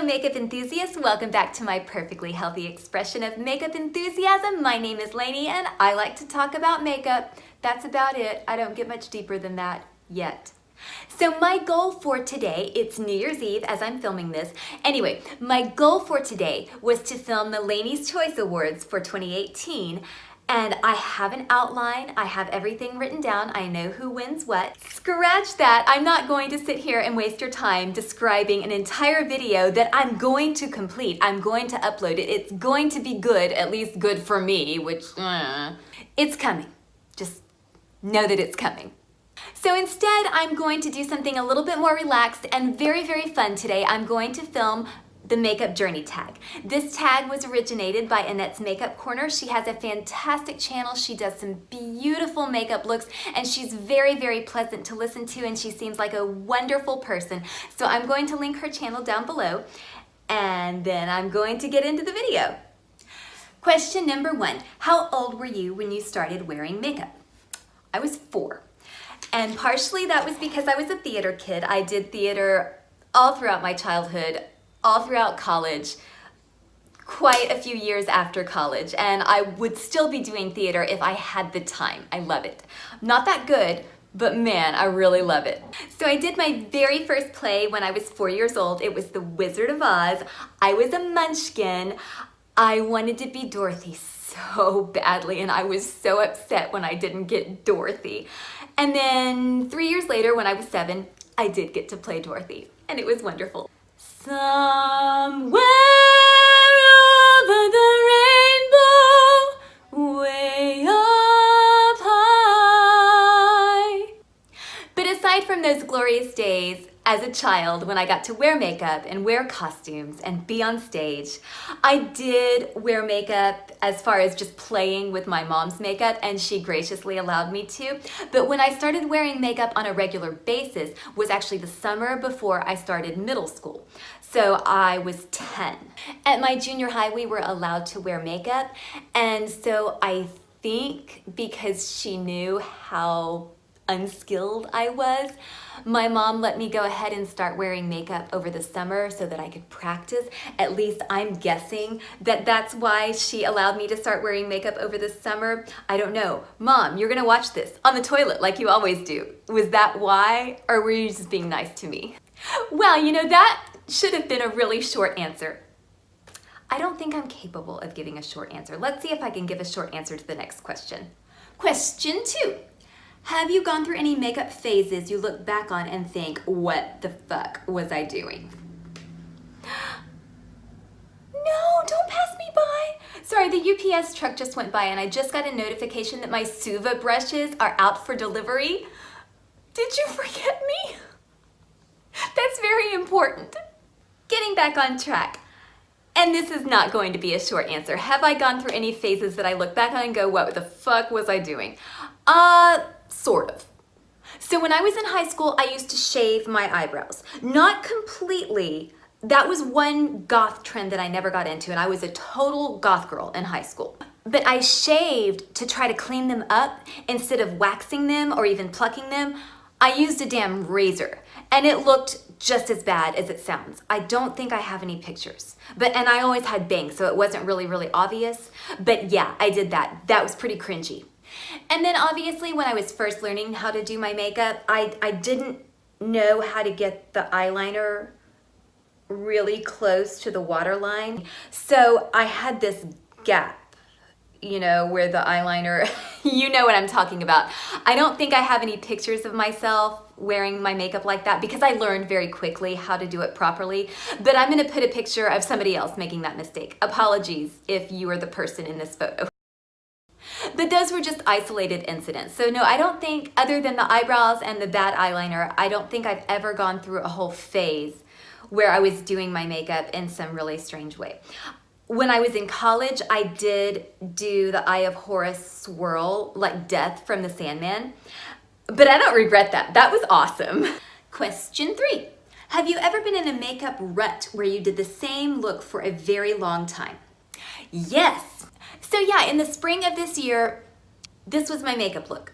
makeup enthusiasts, welcome back to my perfectly healthy expression of makeup enthusiasm. My name is Lainey and I like to talk about makeup. That's about it. I don't get much deeper than that yet. So my goal for today, it's New Year's Eve as I'm filming this. Anyway, my goal for today was to film the Lainey's Choice Awards for 2018. And I have an outline, I have everything written down, I know who wins what. Scratch that, I'm not going to sit here and waste your time describing an entire video that I'm going to complete. I'm going to upload it. It's going to be good, at least good for me, which, it's coming. Just know that it's coming. So instead, I'm going to do something a little bit more relaxed and very, very fun today. I'm going to film the Makeup Journey tag. This tag was originated by Annette's Makeup Corner. She has a fantastic channel. She does some beautiful makeup looks and she's very, very pleasant to listen to and she seems like a wonderful person. So I'm going to link her channel down below and then I'm going to get into the video. Question number 1, how old were you when you started wearing makeup? I was 4. And partially that was because I was a theater kid. I did theater all throughout my childhood, all throughout college, quite a few years after college, and I would still be doing theater if I had the time. I love it. Not that good, but man, I really love it. So I did my very first play when I was 4 years old. It was The Wizard of Oz. I was a munchkin. I wanted to be Dorothy so badly, and I was so upset when I didn't get Dorothy. And then 3 years later, when I was 7, I did get to play Dorothy, and it was wonderful. Somewhere over the rainbow, way up high. But aside from those glorious days as a child when I got to wear makeup and wear costumes and be on stage, I did wear makeup as far as just playing with my mom's makeup, and she graciously allowed me to. But when I started wearing makeup on a regular basis was actually the summer before I started middle school. So I was 10. At my junior high, we were allowed to wear makeup, and so I think because she knew how unskilled I was, my mom let me go ahead and start wearing makeup over the summer so that I could practice. At least I'm guessing that that's why she allowed me to start wearing makeup over the summer. I don't know. Mom, you're gonna watch this on the toilet like you always do. Was that why, or were you just being nice to me? Well, you know, that should have been a really short answer. I don't think I'm capable of giving a short answer. Let's see if I can give a short answer to the next question. Question 2. Have you gone through any makeup phases you look back on and think, what the fuck was I doing? No, don't pass me by. Sorry, the UPS truck just went by and I just got a notification that my Suva brushes are out for delivery. Did you forget me? That's very important. Getting back on track. And this is not going to be a short answer. Have I gone through any phases that I look back on and go, what the fuck was I doing? Sort of. So when I was in high school, I used to shave my eyebrows. Not completely. That was one goth trend that I never got into, and I was a total goth girl in high school. But I shaved to try to clean them up instead of waxing them or even plucking them. I used a damn razor, and it looked just as bad as it sounds. I don't think I have any pictures. And I always had bangs, so it wasn't really, really obvious. But yeah, I did that. That was pretty cringy. And then obviously when I was first learning how to do my makeup, I didn't know how to get the eyeliner really close to the waterline. So I had this gap, you know, where the eyeliner, you know what I'm talking about. I don't think I have any pictures of myself wearing my makeup like that because I learned very quickly how to do it properly. But I'm gonna put a picture of somebody else making that mistake. Apologies if you are the person in this photo. But those were just isolated incidents. So no, I don't think, other than the eyebrows and the bad eyeliner, I don't think I've ever gone through a whole phase where I was doing my makeup in some really strange way. When I was in college, I did do the Eye of Horus swirl, like Death from the Sandman. But I don't regret that. That was awesome. Question 3. Have you ever been in a makeup rut where you did the same look for a very long time? Yes. So yeah, in the spring of this year, this was my makeup look.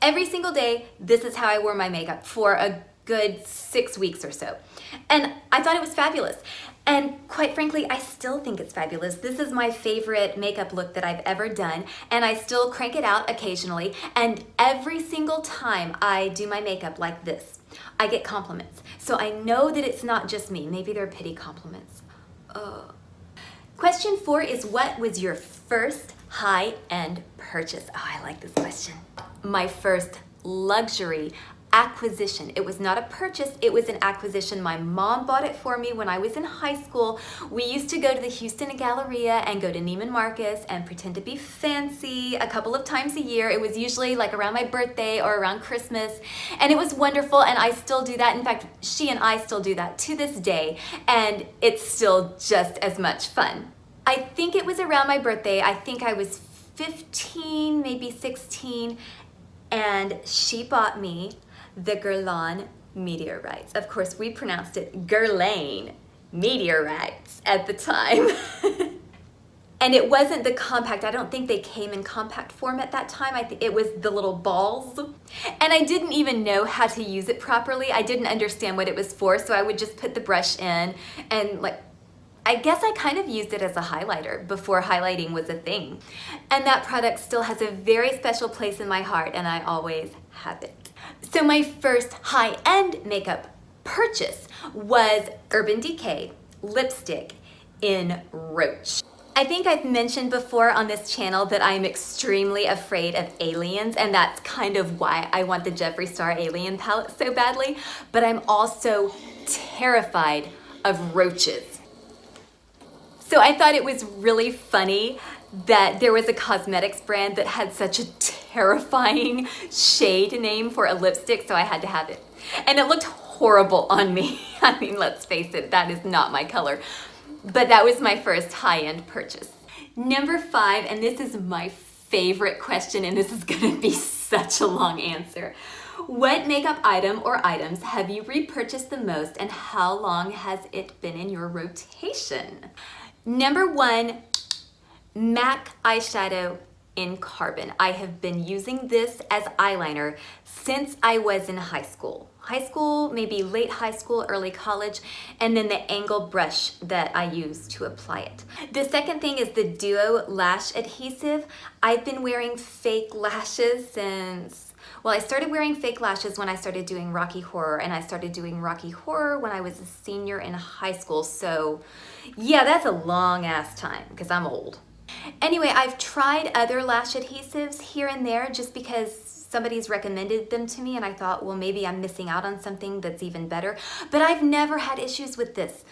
Every single day, this is how I wore my makeup for a good 6 weeks or so. And I thought it was fabulous. And quite frankly, I still think it's fabulous. This is my favorite makeup look that I've ever done, and I still crank it out occasionally. And every single time I do my makeup like this, I get compliments. So I know that it's not just me. Maybe they're pity compliments. Question 4 is, what was your first high-end purchase? Oh, I like this question. My first luxury acquisition. It was not a purchase, it was an acquisition. My mom bought it for me when I was in high school. We used to go to the Houston Galleria and go to Neiman Marcus and pretend to be fancy a couple of times a year. It was usually like around my birthday or around Christmas, and it was wonderful, and I still do that. In fact, she and I still do that to this day, and it's still just as much fun. I think it was around my birthday. I think I was 15, maybe 16, and she bought me the Guerlain meteorites. Of course, we pronounced it Guerlain meteorites at the time. And it wasn't the compact. I don't think they came in compact form at that time. I think it was the little balls. And I didn't even know how to use it properly. I didn't understand what it was for, so I would just put the brush in and I guess I kind of used it as a highlighter before highlighting was a thing. And that product still has a very special place in my heart, and I always have it. So my first high-end makeup purchase was Urban Decay lipstick in Roach. I think I've mentioned before on this channel that I'm extremely afraid of aliens, and that's kind of why I want the Jeffree Star Alien palette so badly, but I'm also terrified of roaches. So I thought it was really funny that there was a cosmetics brand that had such a terrifying shade name for a lipstick, so I had to have it. And it looked horrible on me. I mean, let's face it, that is not my color. But that was my first high-end purchase. Number 5, and this is my favorite question, and this is gonna be such a long answer. What makeup item or items have you repurchased the most, and how long has it been in your rotation? Number 1, MAC eyeshadow in Carbon. I have been using this as eyeliner since I was in high school. High school, maybe late high school, early college, and then the angle brush that I use to apply it. The second thing is the Duo Lash Adhesive. I've been wearing fake lashes since, well, I started wearing fake lashes when I started doing Rocky Horror, and I started doing Rocky Horror when I was a senior in high school, so yeah, that's a long ass time because I'm old. Anyway, I've tried other lash adhesives here and there just because somebody's recommended them to me, and I thought, well, maybe I'm missing out on something that's even better, but I've never had issues with this.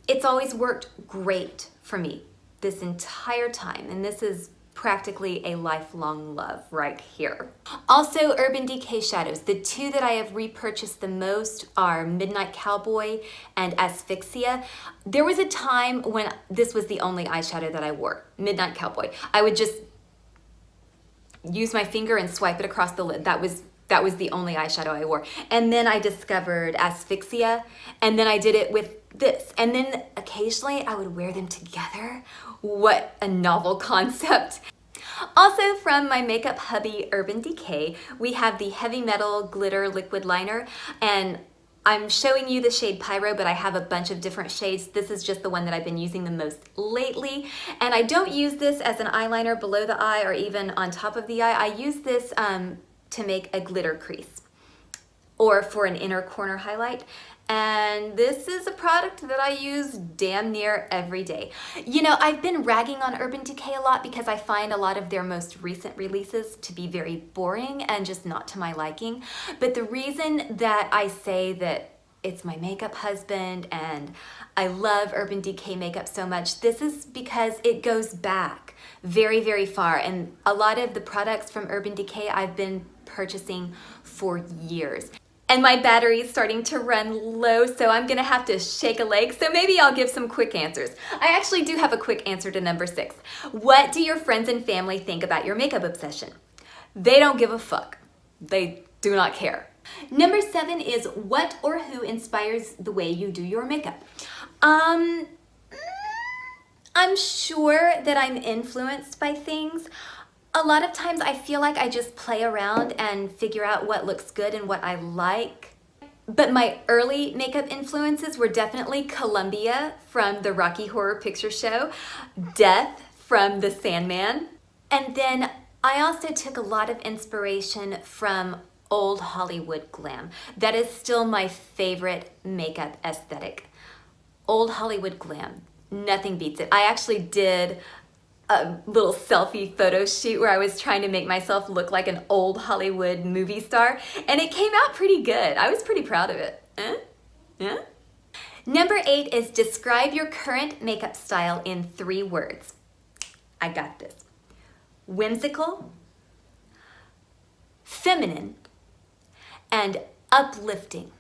It's always worked great for me this entire time, and this is practically a lifelong love right here. Also, Urban Decay shadows. The two that I have repurchased the most are Midnight Cowboy and Asphyxia. There was a time when this was the only eyeshadow that I wore, Midnight Cowboy. I would just use my finger and swipe it across the lid. That was the only eyeshadow I wore. And then I discovered Asphyxia, and then I did it with this. And then occasionally I would wear them together. What a novel concept. Also from my makeup hubby Urban Decay, we have the Heavy Metal Glitter Liquid Liner, and I'm showing you the shade Pyro, but I have a bunch of different shades. This is just the one that I've been using the most lately. And I don't use this as an eyeliner below the eye or even on top of the eye. I use this to make a glitter crease or for an inner corner highlight. And this is a product that I use damn near every day. You know, I've been ragging on Urban Decay a lot because I find a lot of their most recent releases to be very boring and just not to my liking. But the reason that I say that it's my makeup husband and I love Urban Decay makeup so much, this is because it goes back very, very far. And a lot of the products from Urban Decay I've been purchasing for years. And my battery is starting to run low, so I'm gonna have to shake a leg, so maybe I'll give some quick answers. I actually do have a quick answer to number 6. What do your friends and family think about your makeup obsession? They don't give a fuck. They do not care. Number 7 is what or who inspires the way you do your makeup? I'm sure that I'm influenced by things. A lot of times I feel like I just play around and figure out what looks good and what I like. But my early makeup influences were definitely Columbia from the Rocky Horror Picture Show, Death from The Sandman, and then I also took a lot of inspiration from old Hollywood glam. That is still my favorite makeup aesthetic. Old Hollywood glam, nothing beats it. I actually did a little selfie photo shoot where I was trying to make myself look like an old Hollywood movie star, and it came out pretty good. I was pretty proud of it. Yeah? Number 8 is describe your current makeup style in 3 words. I got this. Whimsical, feminine, and uplifting.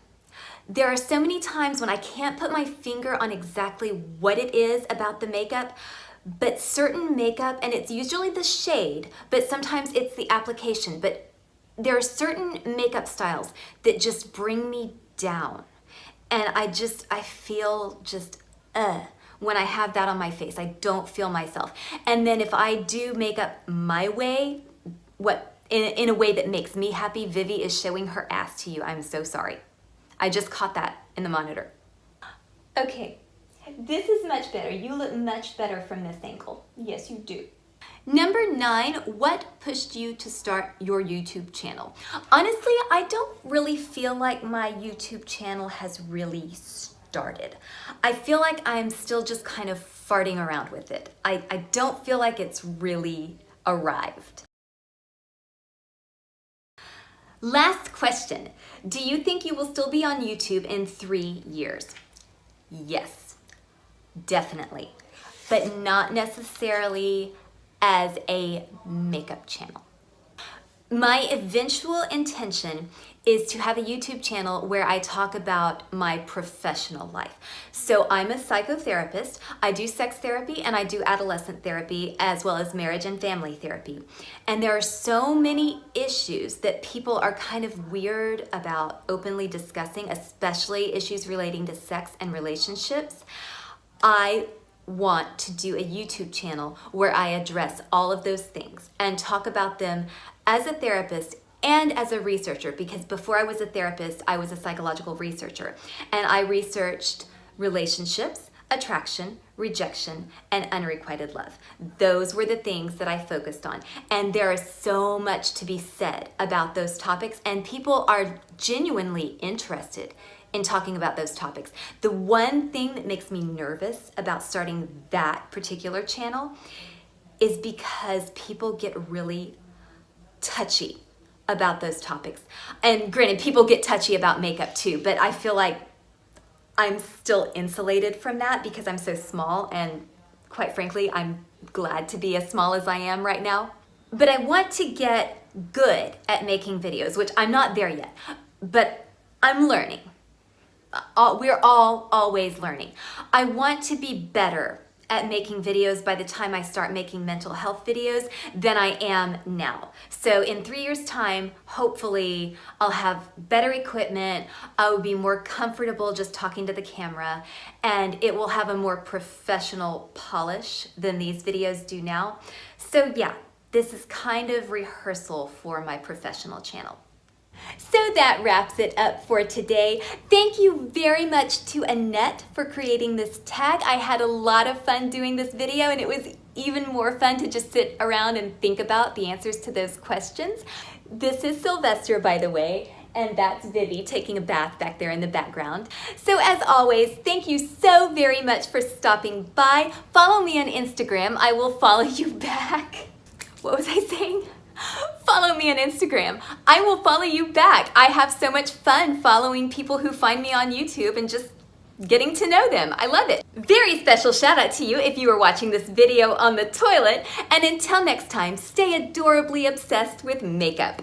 There are so many times when I can't put my finger on exactly what it is about the makeup, but certain makeup, and it's usually the shade, but sometimes it's the application, but there are certain makeup styles that just bring me down. And I feel just, when I have that on my face. I don't feel myself. And then if I do makeup my way, in a way that makes me happy, Vivi is showing her ass to you. I'm so sorry. I just caught that in the monitor. Okay, this is much better. You look much better from this angle. Yes, you do. Number 9, what pushed you to start your YouTube channel? Honestly, I don't really feel like my YouTube channel has really started. I feel like I'm still just kind of farting around with it. I don't feel like it's really arrived. Last question. Do you think you will still be on YouTube in 3 years? Yes, definitely. But not necessarily as a makeup channel. My eventual intention is to have a YouTube channel where I talk about my professional life. So I'm a psychotherapist. I do sex therapy and I do adolescent therapy as well as marriage and family therapy. And there are so many issues that people are kind of weird about openly discussing, especially issues relating to sex and relationships. I want to do a YouTube channel where I address all of those things and talk about them as a therapist and as a researcher, because before I was a therapist, I was a psychological researcher, and I researched relationships, attraction, rejection, and unrequited love. Those were the things that I focused on, and there is so much to be said about those topics, and people are genuinely interested in talking about those topics. The one thing that makes me nervous about starting that particular channel is because people get really touchy about those topics. And granted, people get touchy about makeup too, but I feel like I'm still insulated from that because I'm so small, and quite frankly, I'm glad to be as small as I am right now. But I want to get good at making videos, which I'm not there yet, but I'm learning. We're all always learning. I want to be better at making videos by the time I start making mental health videos than I am now. So in 3 years' time, hopefully I'll have better equipment, I will be more comfortable just talking to the camera, and it will have a more professional polish than these videos do now. So yeah, this is kind of rehearsal for my professional channel. So that wraps it up for today. Thank you very much to Annette for creating this tag. I had a lot of fun doing this video, and it was even more fun to just sit around and think about the answers to those questions. This is Sylvester, by the way, and that's Vivi taking a bath back there in the background. So as always, thank you so very much for stopping by. Follow me on Instagram. I will follow you back. What was I saying? Follow me on Instagram. I will follow you back. I have so much fun following people who find me on YouTube and just getting to know them. I love it. Very special shout out to you if you are watching this video on the toilet. And until next time, stay adorably obsessed with makeup.